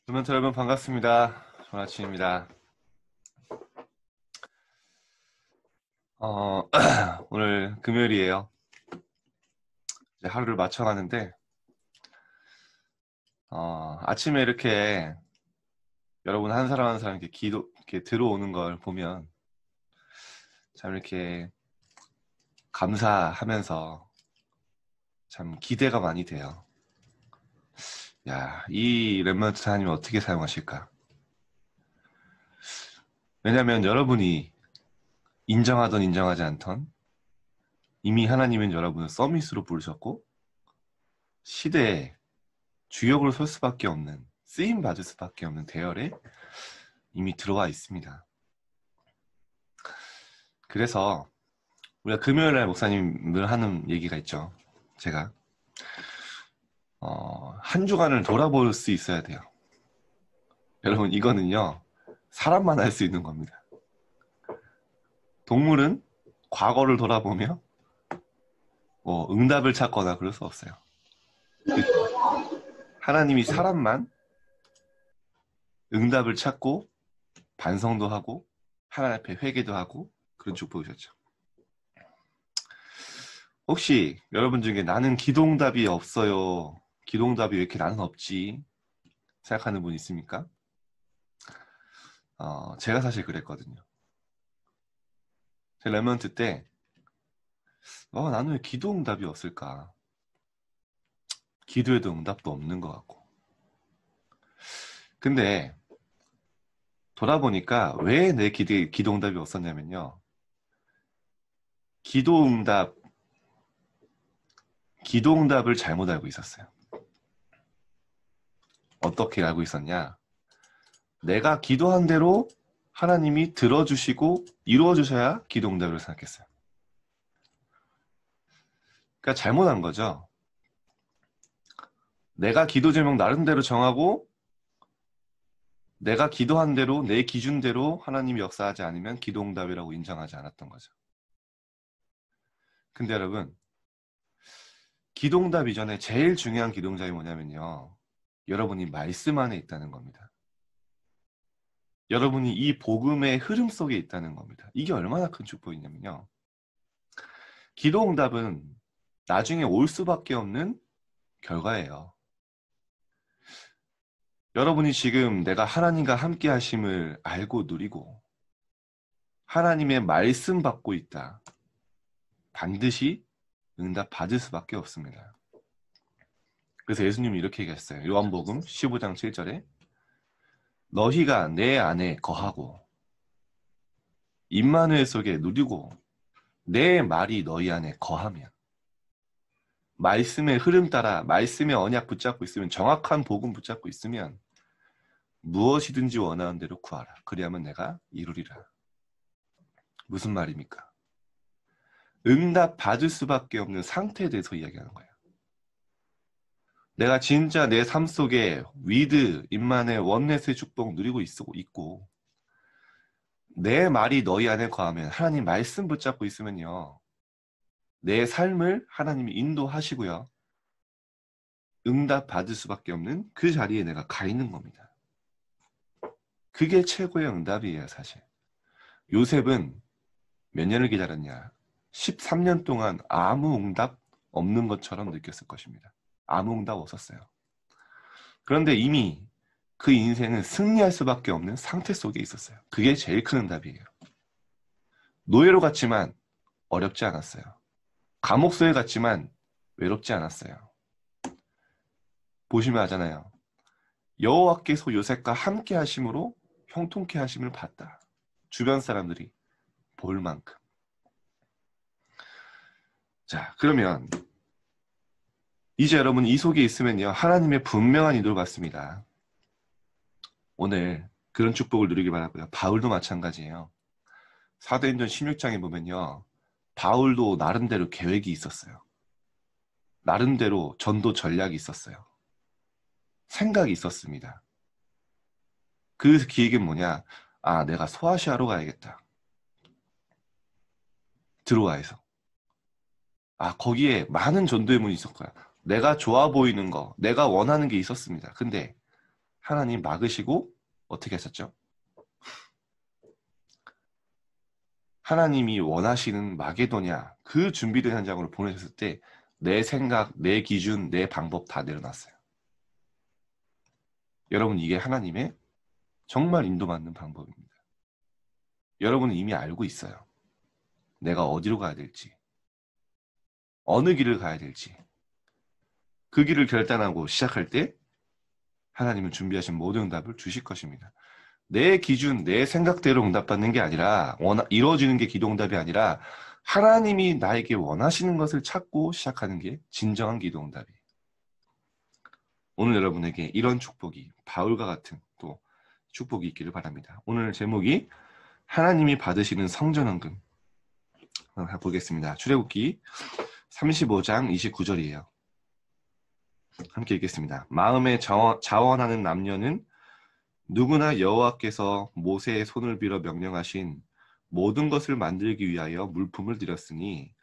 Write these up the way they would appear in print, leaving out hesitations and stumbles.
두면트 여러분 반갑습니다. 좋은 아침입니다. 오늘 금요일이에요. 이제 하루를 마쳐가는데 아침에 이렇게 여러분 한 사람 한 사람 이렇게 들어오는 걸 보면 참 이렇게 감사하면서 참 기대가 많이 돼요. 야, 이 렘넌트 하나님 어떻게 사용하실까? 왜냐하면 여러분이 인정하던 인정하지 않던 이미 하나님은 여러분을 서밋으로 부르셨고 시대에 주역으로 설 수밖에 없는, 쓰임 받을 수밖에 없는 대열에 이미 들어와 있습니다. 그래서 우리가 금요일날 목사님 늘 하는 얘기가 있죠. 제가 한 주간을 돌아볼 수 있어야 돼요. 여러분 이거는요 사람만 할 수 있는 겁니다. 동물은 과거를 돌아보며 응답을 찾거나 그럴 수 없어요. 하나님이 사람만 응답을 찾고 반성도 하고 하나님 앞에 회개도 하고 그런 축복이셨죠. 혹시 여러분 중에 나는 기도응답이 없어요, 기도응답이 왜 이렇게 나는 없지 생각하는 분 있습니까? 제가 사실 그랬거든요. 제 랩런트 때 나는 왜 기도응답이 없을까? 기도에도 응답도 없는 것 같고. 근데 돌아보니까 왜 내 기도응답이 없었냐면요, 기도응답을 잘못 알고 있었어요. 어떻게 알고 있었냐? 내가 기도한 대로 하나님이 들어주시고 이루어주셔야 기도응답이라고 생각했어요. 그러니까 잘못한 거죠. 내가 기도 제목 나름대로 정하고 내가 기도한 대로 내 기준대로 하나님이 역사하지 않으면 기도응답이라고 인정하지 않았던 거죠. 근데 여러분, 기도응답 이전에 제일 중요한 기도응답이 뭐냐면요, 여러분이 말씀 안에 있다는 겁니다. 여러분이 이 복음의 흐름 속에 있다는 겁니다. 이게 얼마나 큰 축복이냐면요, 기도응답은 나중에 올 수밖에 없는 결과예요. 여러분이 지금 내가 하나님과 함께 하심을 알고 누리고 하나님의 말씀 받고 있다, 반드시 응답 받을 수밖에 없습니다. 그래서 예수님이 이렇게 얘기했어요. 요한복음 15장 7절에 너희가 내 안에 거하고 임마누엘 속에 누리고 내 말이 너희 안에 거하면, 말씀의 흐름 따라 말씀의 언약 붙잡고 있으면, 정확한 복음 붙잡고 있으면 무엇이든지 원하는 대로 구하라. 그리하면 내가 이루리라. 무슨 말입니까? 응답 받을 수밖에 없는 상태에 대해서 이야기하는 거예요. 내가 진짜 내 삶 속에 위드, 임만의 원넷의 축복 누리고 있고 내 말이 너희 안에 거하면, 하나님 말씀 붙잡고 있으면요, 내 삶을 하나님이 인도하시고요, 응답 받을 수밖에 없는 그 자리에 내가 가 있는 겁니다. 그게 최고의 응답이에요. 사실 요셉은 몇 년을 기다렸냐? 13년 동안 아무 응답 없는 것처럼 느꼈을 것입니다. 아무 응답 없었어요. 그런데 이미 그 인생은 승리할 수밖에 없는 상태 속에 있었어요. 그게 제일 큰 응답이에요. 노예로 갔지만 어렵지 않았어요. 감옥소에 갔지만 외롭지 않았어요. 보시면 하잖아요. 여호와께서 요셉과 함께 하심으로 형통케 하심을 봤다. 주변 사람들이 볼 만큼. 자, 그러면 이제 여러분 이 속에 있으면요, 하나님의 분명한 인도를 받습니다. 오늘 그런 축복을 누리기 바라고요. 바울도 마찬가지예요. 사도행전 16장에 보면요, 바울도 나름대로 계획이 있었어요. 나름대로 전도 전략이 있었어요. 생각이 있었습니다. 그 기획은 뭐냐? 내가 소아시아로 가야겠다. 드로아에서. 거기에 많은 전도의 문이 있었고요. 내가 좋아 보이는 거, 내가 원하는 게 있었습니다. 근데 하나님 막으시고 어떻게 하셨죠? 하나님이 원하시는 마게도냐 그 준비된 현장으로 보내셨을 때 내 생각, 내 기준, 내 방법 다 내려놨어요. 여러분 이게 하나님의 정말 인도받는 방법입니다. 여러분은 이미 알고 있어요. 내가 어디로 가야 될지, 어느 길을 가야 될지. 그 길을 결단하고 시작할 때 하나님은 준비하신 모든 응답을 주실 것입니다. 내 기준, 내 생각대로 응답받는 게 아니라 이루어지는 게 기도 응답이 아니라 하나님이 나에게 원하시는 것을 찾고 시작하는 게 진정한 기도 응답이에요. 오늘 여러분에게 이런 축복이 바울과 같은 또 축복이 있기를 바랍니다. 오늘 제목이 하나님이 받으시는 성전헌금 보겠습니다. 출애굽기 35장 29절이에요. 함께 읽겠습니다. 마음에 자원하는 남녀는 누구나 여호와께서 모세의 손을 빌어 명령하신 모든 것을 만들기 위하여 물품을 드렸으니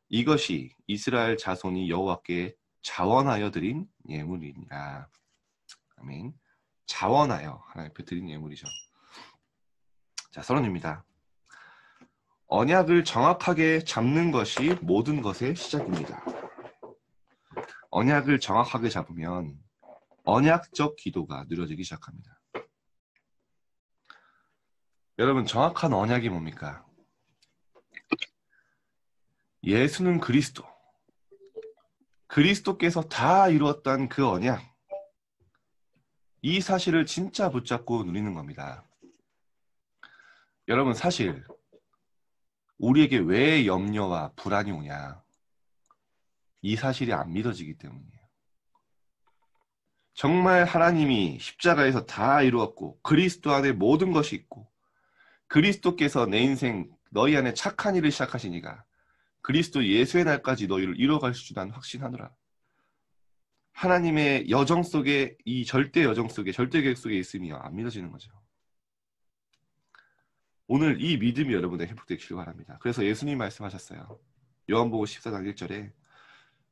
이것이 이스라엘 자손이 여호와께 자원하여 드린 예물이니라. 아멘. 자원하여 하나님 앞에 드린 예물이죠. 자, 서론입니다. 언약을 정확하게 잡는 것이 모든 것의 시작입니다. 언약을 정확하게 잡으면 언약적 기도가 누려지기 시작합니다. 여러분, 정확한 언약이 뭡니까? 예수는 그리스도. 그리스도께서 다 이루었던 그 언약. 이 사실을 진짜 붙잡고 누리는 겁니다. 여러분, 사실 우리에게 왜 염려와 불안이 오냐? 이 사실이 안 믿어지기 때문이에요. 정말 하나님이 십자가에서 다 이루었고 그리스도 안에 모든 것이 있고 그리스도께서 내 인생 너희 안에 착한 일을 시작하시니까 그리스도 예수의 날까지 너희를 이뤄가실 줄 난 확신하노라. 하나님의 여정 속에 이 절대 여정 속에 절대 계획 속에 있으며 안 믿어지는 거죠. 오늘 이 믿음이 여러분의 회복되기를 바랍니다. 그래서 예수님이 말씀하셨어요. 요한복음 14장 1절에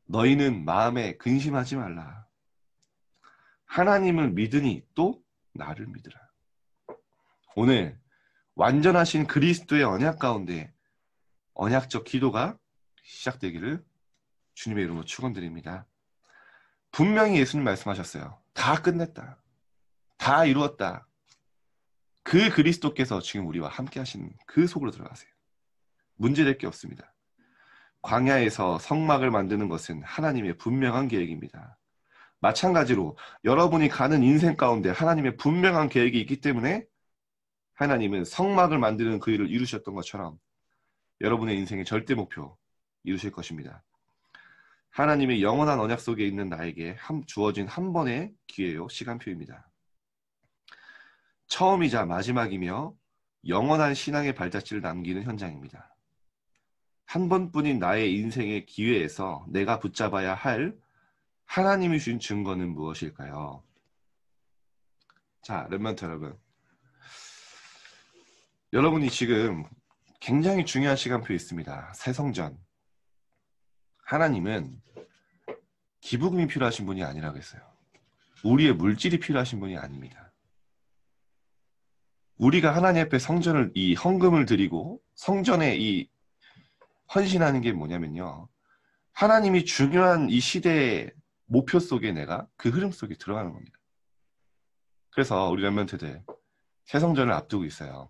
너희는 마음에 근심하지 말라. 하나님을 믿으니 또 나를 믿으라. 오늘 완전하신 그리스도의 언약 가운데 언약적 기도가 시작되기를 주님의 이름으로 축원드립니다. 분명히 예수님 말씀하셨어요. 다 끝냈다. 다 이루었다. 그 그리스도께서 지금 우리와 함께 하시는 그 속으로 들어가세요. 문제될 게 없습니다. 광야에서 성막을 만드는 것은 하나님의 분명한 계획입니다. 마찬가지로 여러분이 가는 인생 가운데 하나님의 분명한 계획이 있기 때문에 하나님은 성막을 만드는 그 일을 이루셨던 것처럼 여러분의 인생의 절대 목표 이루실 것입니다. 하나님의 영원한 언약 속에 있는 나에게 주어진 한 번의 기회요, 시간표입니다. 처음이자 마지막이며 영원한 신앙의 발자취를 남기는 현장입니다. 한 번뿐인 나의 인생의 기회에서 내가 붙잡아야 할 하나님이 주신 증거는 무엇일까요? 자, 렘넌트 여러분. 여러분이 지금 굉장히 중요한 시간표에 있습니다. 새 성전. 하나님은 기부금이 필요하신 분이 아니라고 했어요. 우리의 물질이 필요하신 분이 아닙니다. 우리가 하나님 앞에 성전을 이 헌금을 드리고 성전에 이 헌신하는 게 뭐냐면요. 하나님이 중요한 이 시대의 목표 속에 내가 그 흐름 속에 들어가는 겁니다. 그래서 우리 렘넌트들 새 성전을 앞두고 있어요.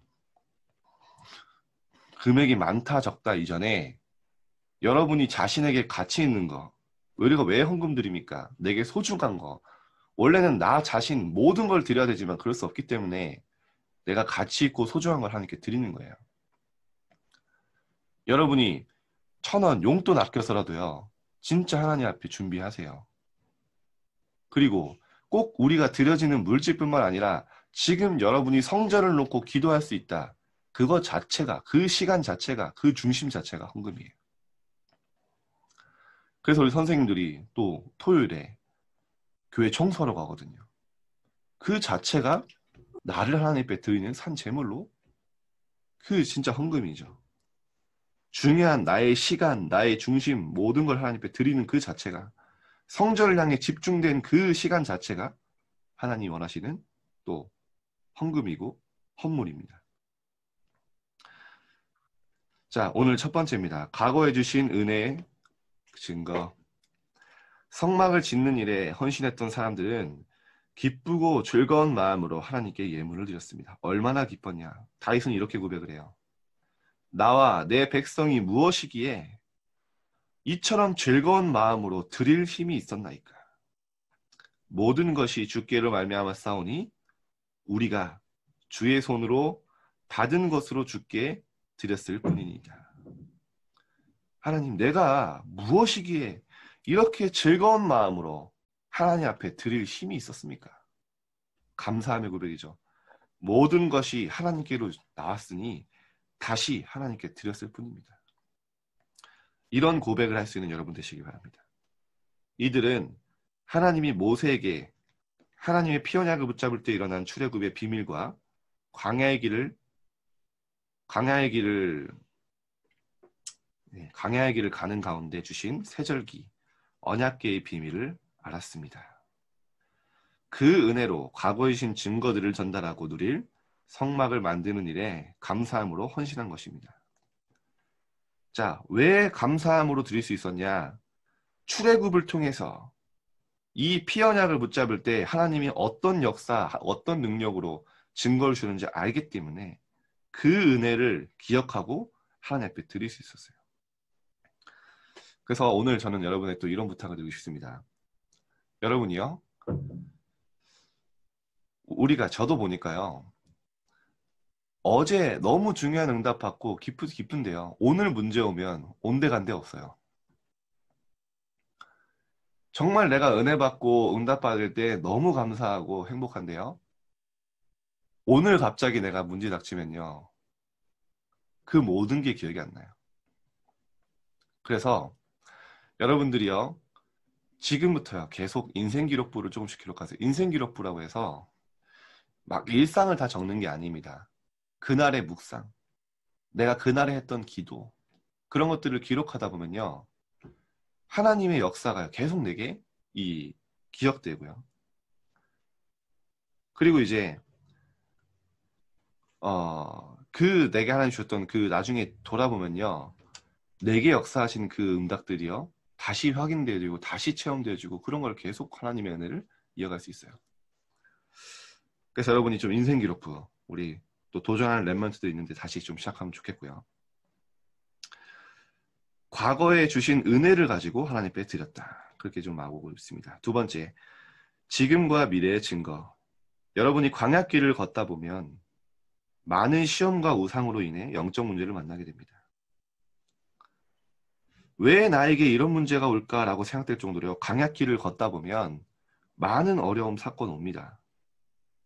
금액이 많다 적다 이전에 여러분이 자신에게 가치 있는 거, 우리가 왜 헌금 드립니까? 내게 소중한 거. 원래는 나 자신 모든 걸 드려야 되지만 그럴 수 없기 때문에 내가 가치 있고 소중한 걸 하나님께 드리는 거예요. 여러분이 1,000원 용돈 아껴서라도요. 진짜 하나님 앞에 준비하세요. 그리고 꼭 우리가 드려지는 물질뿐만 아니라 지금 여러분이 성전을 놓고 기도할 수 있다. 그거 자체가, 그 시간 자체가, 그 중심 자체가 헌금이에요. 그래서 우리 선생님들이 또 토요일에 교회 청소하러 가거든요. 그 자체가 나를 하나님 앞에 드리는 산 제물로 그 진짜 헌금이죠. 중요한 나의 시간, 나의 중심, 모든 걸 하나님 앞에 드리는 그 자체가 성전을 향해 집중된 그 시간 자체가 하나님이 원하시는 또 헌금이고 헌물입니다. 자, 오늘 첫 번째입니다. 과거에 주신 은혜의 증거. 성막을 짓는 일에 헌신했던 사람들은 기쁘고 즐거운 마음으로 하나님께 예물을 드렸습니다. 얼마나 기뻤냐. 다윗은 이렇게 고백을 해요. 나와 내 백성이 무엇이기에 이처럼 즐거운 마음으로 드릴 힘이 있었나이까. 모든 것이 주께로 말미암아 싸우니 우리가 주의 손으로 받은 것으로 주께 드렸을 뿐이니이다. 하나님, 내가 무엇이기에 이렇게 즐거운 마음으로 하나님 앞에 드릴 힘이 있었습니까? 감사함의 고백이죠. 모든 것이 하나님께로 나왔으니 다시 하나님께 드렸을 뿐입니다. 이런 고백을 할 수 있는 여러분 되시기 바랍니다. 이들은 하나님이 모세에게 하나님의 피 언약을 붙잡을 때 일어난 출애굽의 비밀과 광야의 길을 가는 가운데 주신 세절기 언약궤의 비밀을 알았습니다. 그 은혜로 과거에 주신 증거들을 전달하고 누릴 성막을 만드는 일에 감사함으로 헌신한 것입니다. 자, 왜 감사함으로 드릴 수 있었냐? 출애굽을 통해서 이 피 언약을 붙잡을 때 하나님이 어떤 역사, 어떤 능력으로 증거를 주는지 알기 때문에 그 은혜를 기억하고 하나님 앞에 드릴 수 있었어요. 그래서 오늘 저는 여러분의 또 이런 부탁을 드리고 싶습니다. 여러분이요, 저도 보니까요, 어제 너무 중요한 응답 받고 기쁜데요, 오늘 문제 오면 온데간데 없어요. 정말 내가 은혜 받고 응답 받을 때 너무 감사하고 행복한데요, 오늘 갑자기 내가 문제 닥치면요, 그 모든 게 기억이 안 나요. 그래서 여러분들이요, 지금부터요, 계속 인생기록부를 조금씩 기록하세요. 인생기록부라고 해서 막 일상을 다 적는 게 아닙니다. 그날의 묵상, 내가 그날에 했던 기도, 그런 것들을 기록하다 보면요, 하나님의 역사가 계속 내게 기억되고요. 그리고 이제 내게 하나님 주셨던 그 나중에 돌아보면요, 내게 역사하신 그 응답들이요, 다시 확인되어지고 다시 체험되어지고 그런 걸 계속 하나님의 은혜를 이어갈 수 있어요. 그래서 여러분이 좀 인생기록부, 우리 또 도전하는 랩런트도 있는데 다시 좀 시작하면 좋겠고요. 과거에 주신 은혜를 가지고 하나님께 드렸다. 그렇게 좀 말하고 있습니다. 두 번째, 지금과 미래의 증거. 여러분이 광야길을 걷다 보면 많은 시험과 우상으로 인해 영적 문제를 만나게 됩니다. 왜 나에게 이런 문제가 올까라고 생각될 정도로 광야길을 걷다 보면 많은 어려움, 사건 옵니다.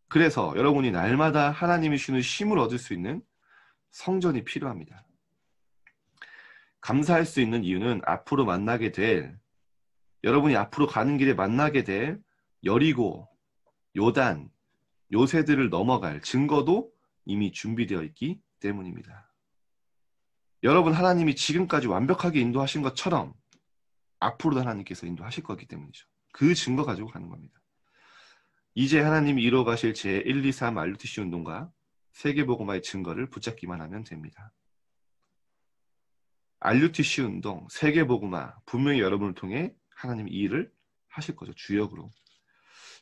그래서 여러분이 날마다 하나님이 주는 힘을 얻을 수 있는 성전이 필요합니다. 감사할 수 있는 이유는 앞으로 만나게 될, 여러분이 앞으로 가는 길에 만나게 될 여리고, 요단, 요새들을 넘어갈 증거도 이미 준비되어 있기 때문입니다. 여러분, 하나님이 지금까지 완벽하게 인도하신 것처럼 앞으로도 하나님께서 인도하실 거기 때문이죠. 그 증거 가지고 가는 겁니다. 이제 하나님이 이루어 가실 제1, 2, 3 RUTC 운동과 세계복음화의 증거를 붙잡기만 하면 됩니다. RUTC 운동, 세계복음화, 분명히 여러분을 통해 하나님이 이 일을 하실 거죠. 주역으로.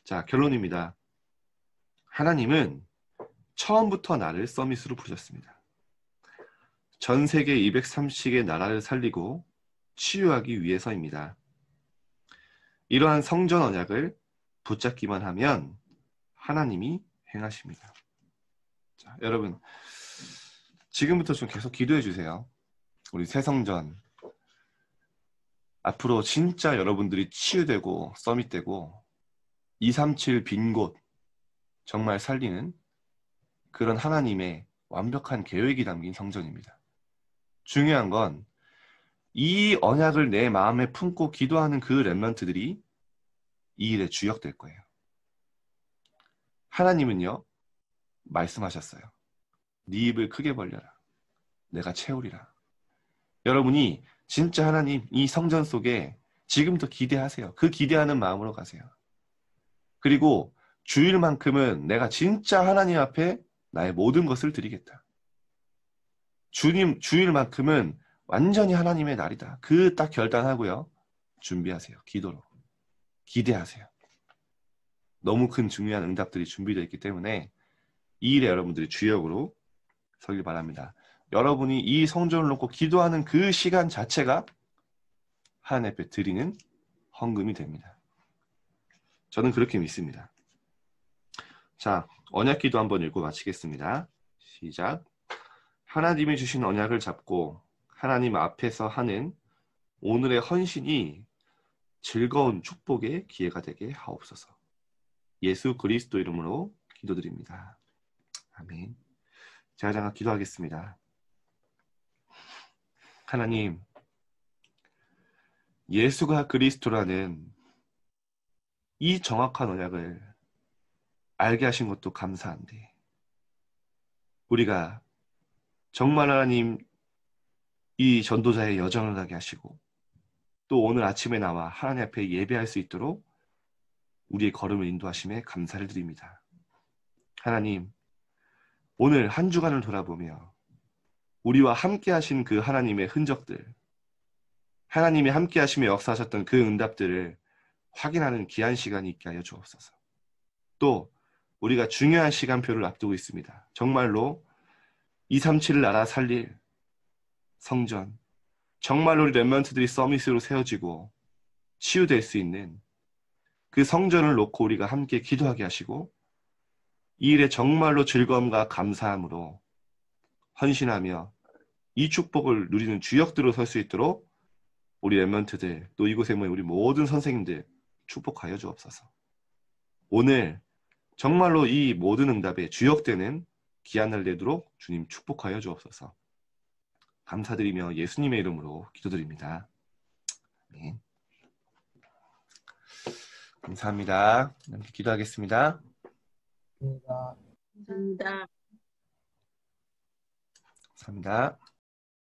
자, 결론입니다. 하나님은 처음부터 나를 서밋으로 부르셨습니다. 전 세계 230개 나라를 살리고 치유하기 위해서입니다. 이러한 성전 언약을 붙잡기만 하면 하나님이 행하십니다. 자, 여러분, 지금부터 좀 계속 기도해 주세요. 우리 새 성전, 앞으로 진짜 여러분들이 치유되고 서밋되고 237 빈 곳 정말 살리는 그런 하나님의 완벽한 계획이 담긴 성전입니다. 중요한 건 이 언약을 내 마음에 품고 기도하는 그 렘넌트들이 이 일에 주역될 거예요. 하나님은요, 말씀하셨어요. 네 입을 크게 벌려라. 내가 채우리라. 여러분이 진짜 하나님 이 성전 속에 지금부터 기대하세요. 그 기대하는 마음으로 가세요. 그리고 주일만큼은 내가 진짜 하나님 앞에 나의 모든 것을 드리겠다. 주일만큼은 완전히 하나님의 날이다. 그 딱 결단하고요. 준비하세요. 기도로. 기대하세요. 너무 큰 중요한 응답들이 준비되어 있기 때문에 이 일에 여러분들이 주역으로 서길 바랍니다. 여러분이 이 성전을 놓고 기도하는 그 시간 자체가 하나님 앞에 드리는 헌금이 됩니다. 저는 그렇게 믿습니다. 자, 언약기도 한번 읽고 마치겠습니다. 시작. 하나님이 주신 언약을 잡고 하나님 앞에서 하는 오늘의 헌신이 즐거운 축복의 기회가 되게 하옵소서. 예수 그리스도 이름으로 기도드립니다. 아멘. 제가 잠깐 기도하겠습니다. 하나님, 예수가 그리스도라는 이 정확한 언약을 알게 하신 것도 감사한데 우리가 정말 하나님 이 전도자의 여정을 가게 하시고 또 오늘 아침에 나와 하나님 앞에 예배할 수 있도록 우리의 걸음을 인도하심에 감사를 드립니다. 하나님, 오늘 한 주간을 돌아보며 우리와 함께 하신 그 하나님의 흔적들, 하나님이 함께 하시며 역사하셨던 그 응답들을 확인하는 귀한 시간이 있게 하여 주옵소서. 또 우리가 중요한 시간표를 앞두고 있습니다. 정말로 237을 알아 살릴 성전, 정말로 우리 렘넌트들이 서밋으로 세워지고 치유될 수 있는 그 성전을 놓고 우리가 함께 기도하게 하시고 이 일에 정말로 즐거움과 감사함으로 헌신하며 이 축복을 누리는 주역들로 설 수 있도록 우리 렘넌트들 또 이곳에 모인 우리 모든 선생님들 축복하여 주옵소서. 오늘 정말로 이 모든 응답에 주역되는 귀한 날 되도록 주님 축복하여 주옵소서. 감사드리며 예수님의 이름으로 기도드립니다. 아멘. 감사합니다. 함께 기도하겠습니다. 감사합니다. 감사합니다.